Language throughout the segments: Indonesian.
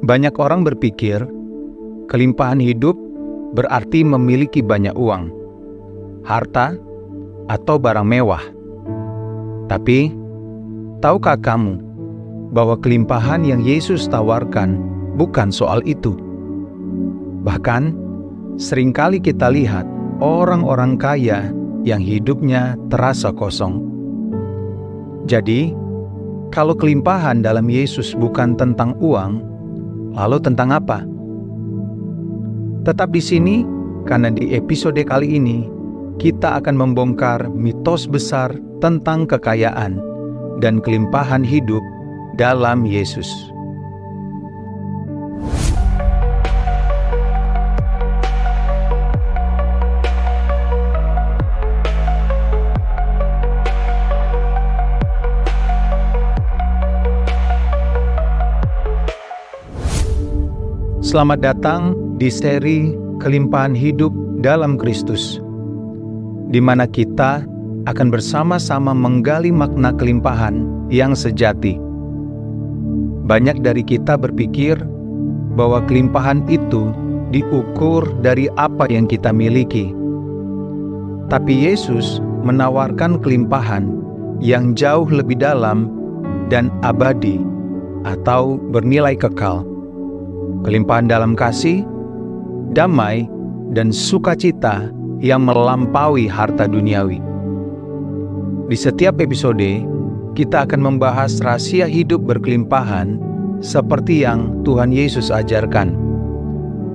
Banyak orang berpikir kelimpahan hidup berarti memiliki banyak uang, harta, atau barang mewah. Tapi, tahukah kamu bahwa kelimpahan yang Yesus tawarkan bukan soal itu? Bahkan, seringkali kita lihat orang-orang kaya yang hidupnya terasa kosong. Jadi, kalau kelimpahan dalam Yesus bukan tentang uang, lalu tentang apa? Tetap di sini, karena di episode kali ini, kita akan membongkar mitos besar tentang kekayaan dan kelimpahan hidup dalam Yesus. Selamat datang di seri Kelimpahan Hidup dalam Kristus, di mana kita akan bersama-sama menggali makna kelimpahan yang sejati. Banyak dari kita berpikir bahwa kelimpahan itu diukur dari apa yang kita miliki. Tapi Yesus menawarkan kelimpahan yang jauh lebih dalam dan abadi atau bernilai kekal. Kelimpahan dalam kasih, damai, dan sukacita yang melampaui harta duniawi. Di setiap episode, kita akan membahas rahasia hidup berkelimpahan seperti yang Tuhan Yesus ajarkan,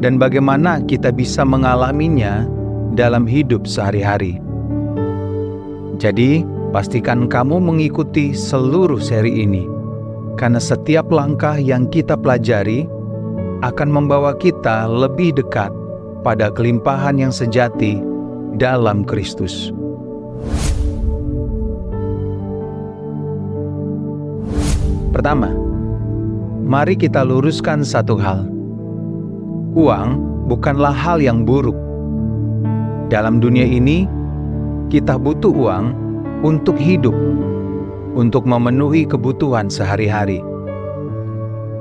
dan bagaimana kita bisa mengalaminya dalam hidup sehari-hari. Jadi, pastikan kamu mengikuti seluruh seri ini, karena setiap langkah yang kita pelajari akan membawa kita lebih dekat pada kelimpahan yang sejati dalam Kristus. Pertama, mari kita luruskan satu hal. Uang bukanlah hal yang buruk. Dalam dunia ini, kita butuh uang untuk hidup, untuk memenuhi kebutuhan sehari-hari.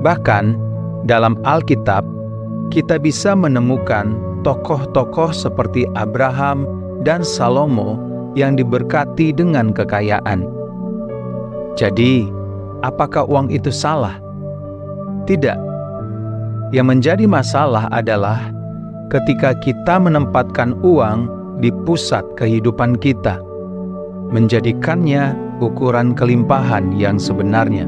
Bahkan, dalam Alkitab, kita bisa menemukan tokoh-tokoh seperti Abraham dan Salomo yang diberkati dengan kekayaan. Jadi, apakah uang itu salah? Tidak. Yang menjadi masalah adalah ketika kita menempatkan uang di pusat kehidupan kita, menjadikannya ukuran kelimpahan yang sebenarnya.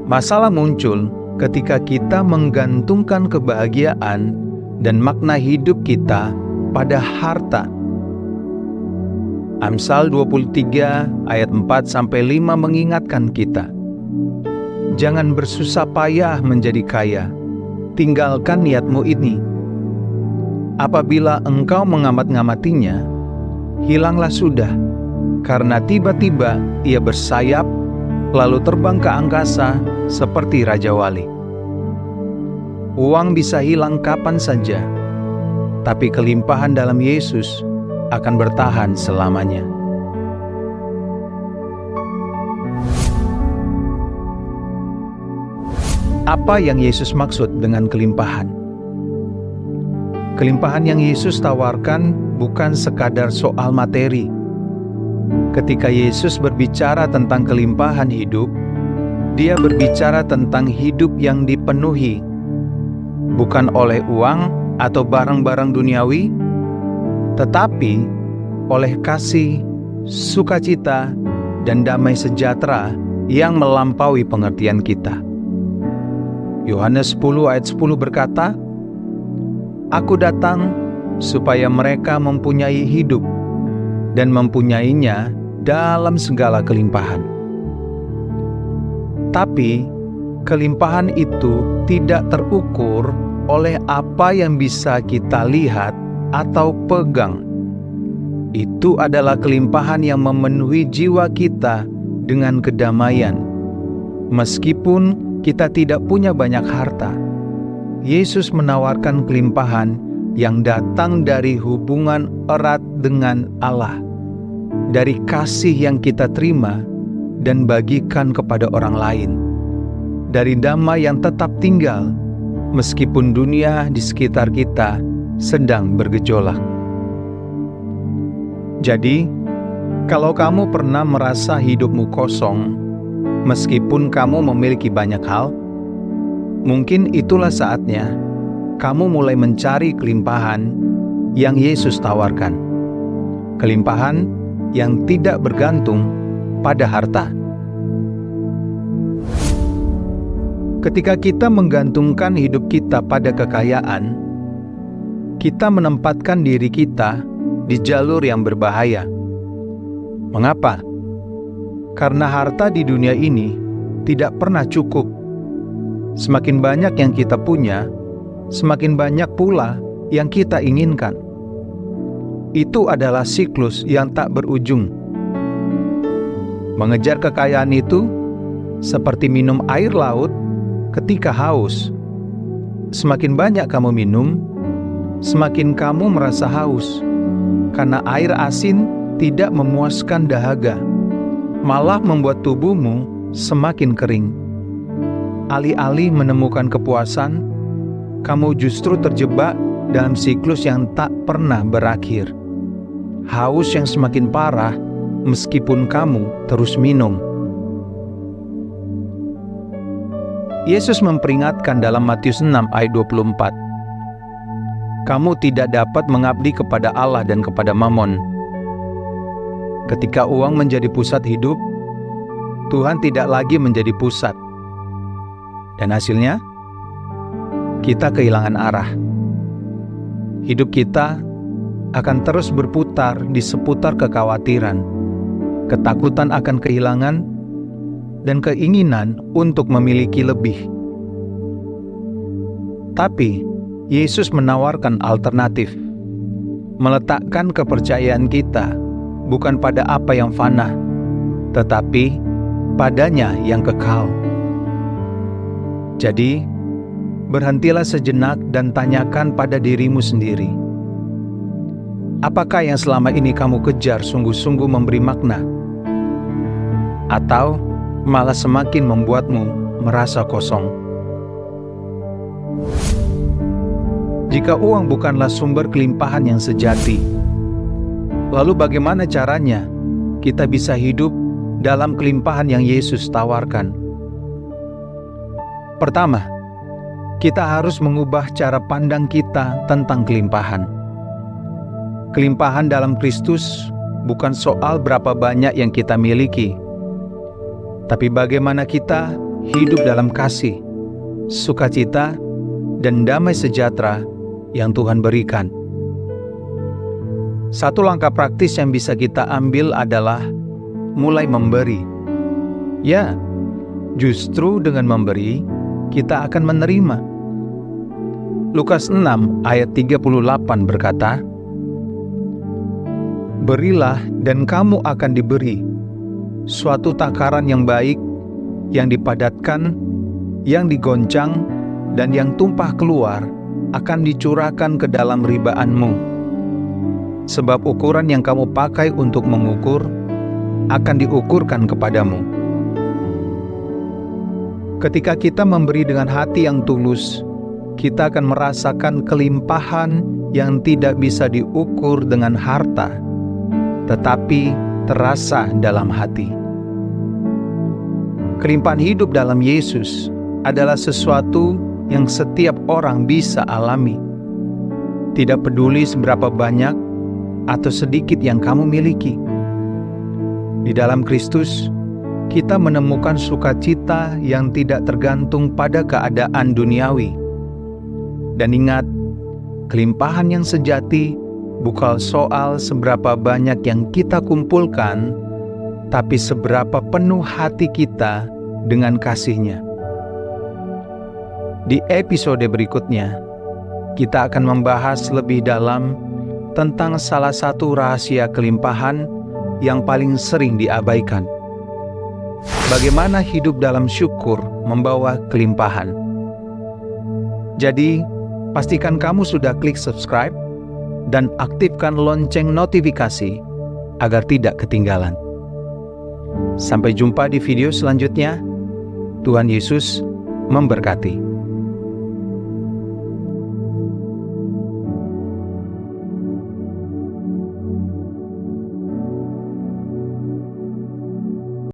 Masalah muncul ketika kita menggantungkan kebahagiaan dan makna hidup kita pada harta. Amsal 23 ayat 4-5 mengingatkan kita, jangan bersusah payah menjadi kaya, tinggalkan niatmu ini. Apabila engkau mengamat-ngamatinya, hilanglah sudah, karena tiba-tiba ia bersayap, lalu terbang ke angkasa seperti Raja Wali. Uang bisa hilang kapan saja, tapi kelimpahan dalam Yesus akan bertahan selamanya. Apa yang Yesus maksud dengan kelimpahan? Kelimpahan yang Yesus tawarkan bukan sekadar soal materi. Ketika Yesus berbicara tentang kelimpahan hidup, Dia berbicara tentang hidup yang dipenuhi, bukan oleh uang atau barang-barang duniawi, tetapi oleh kasih, sukacita, dan damai sejahtera yang melampaui pengertian kita. Yohanes 10 ayat 10 berkata, "Aku datang supaya mereka mempunyai hidup dan mempunyainya dalam segala kelimpahan." Tapi, kelimpahan itu tidak terukur oleh apa yang bisa kita lihat atau pegang. Itu adalah kelimpahan yang memenuhi jiwa kita dengan kedamaian. Meskipun kita tidak punya banyak harta, Yesus menawarkan kelimpahan yang datang dari hubungan erat dengan Allah, dari kasih yang kita terima dan bagikan kepada orang lain, dari damai yang tetap tinggal meskipun dunia di sekitar kita sedang bergejolak. Jadi, kalau kamu pernah merasa hidupmu kosong, meskipun kamu memiliki banyak hal, mungkin itulah saatnya kamu mulai mencari kelimpahan yang Yesus tawarkan. Kelimpahan yang tidak bergantung pada harta. Ketika kita menggantungkan hidup kita pada kekayaan, kita menempatkan diri kita di jalur yang berbahaya. Mengapa? Karena harta di dunia ini tidak pernah cukup. Semakin banyak yang kita punya, semakin banyak pula yang kita inginkan. Itu adalah siklus yang tak berujung. Mengejar kekayaan itu seperti minum air laut ketika haus. Semakin banyak kamu minum, semakin kamu merasa haus, karena air asin tidak memuaskan dahaga, malah membuat tubuhmu semakin kering. Alih-alih menemukan kepuasan, kamu justru terjebak dalam siklus yang tak pernah berakhir. Haus yang semakin parah meskipun kamu terus minum. Yesus memperingatkan dalam Matius 6 ayat 24, "Kamu tidak dapat mengabdi kepada Allah dan kepada Mamon." Ketika uang menjadi pusat hidup, Tuhan tidak lagi menjadi pusat. Dan hasilnya, kita kehilangan arah. Hidup kita akan terus berputar di seputar kekhawatiran, ketakutan akan kehilangan, dan keinginan untuk memiliki lebih. Tapi, Yesus menawarkan alternatif, meletakkan kepercayaan kita bukan pada apa yang fana, tetapi padanya yang kekal. Jadi, berhentilah sejenak dan tanyakan pada dirimu sendiri, apakah yang selama ini kamu kejar sungguh-sungguh memberi makna? Atau malah semakin membuatmu merasa kosong? Jika uang bukanlah sumber kelimpahan yang sejati, lalu bagaimana caranya kita bisa hidup dalam kelimpahan yang Yesus tawarkan? Pertama, kita harus mengubah cara pandang kita tentang kelimpahan. Kelimpahan dalam Kristus bukan soal berapa banyak yang kita miliki, tapi bagaimana kita hidup dalam kasih, sukacita, dan damai sejahtera yang Tuhan berikan. Satu langkah praktis yang bisa kita ambil adalah mulai memberi. Ya, justru dengan memberi, kita akan menerima. Lukas 6 ayat 38 berkata, "Berilah dan kamu akan diberi, suatu takaran yang baik, yang dipadatkan, yang digoncang, dan yang tumpah keluar akan dicurahkan ke dalam ribaanmu. Sebab ukuran yang kamu pakai untuk mengukur akan diukurkan kepadamu." Ketika kita memberi dengan hati yang tulus, kita akan merasakan kelimpahan yang tidak bisa diukur dengan harta, tetapi terasa dalam hati. Kelimpahan hidup dalam Yesus adalah sesuatu yang setiap orang bisa alami. Tidak peduli seberapa banyak atau sedikit yang kamu miliki. Di dalam Kristus, kita menemukan sukacita yang tidak tergantung pada keadaan duniawi. Dan ingat, kelimpahan yang sejati bukan soal seberapa banyak yang kita kumpulkan, tapi seberapa penuh hati kita dengan kasih-Nya. Di episode berikutnya, kita akan membahas lebih dalam tentang salah satu rahasia kelimpahan yang paling sering diabaikan. Bagaimana hidup dalam syukur membawa kelimpahan. Jadi, pastikan kamu sudah klik subscribe dan aktifkan lonceng notifikasi agar tidak ketinggalan. Sampai jumpa di video selanjutnya. Tuhan Yesus memberkati.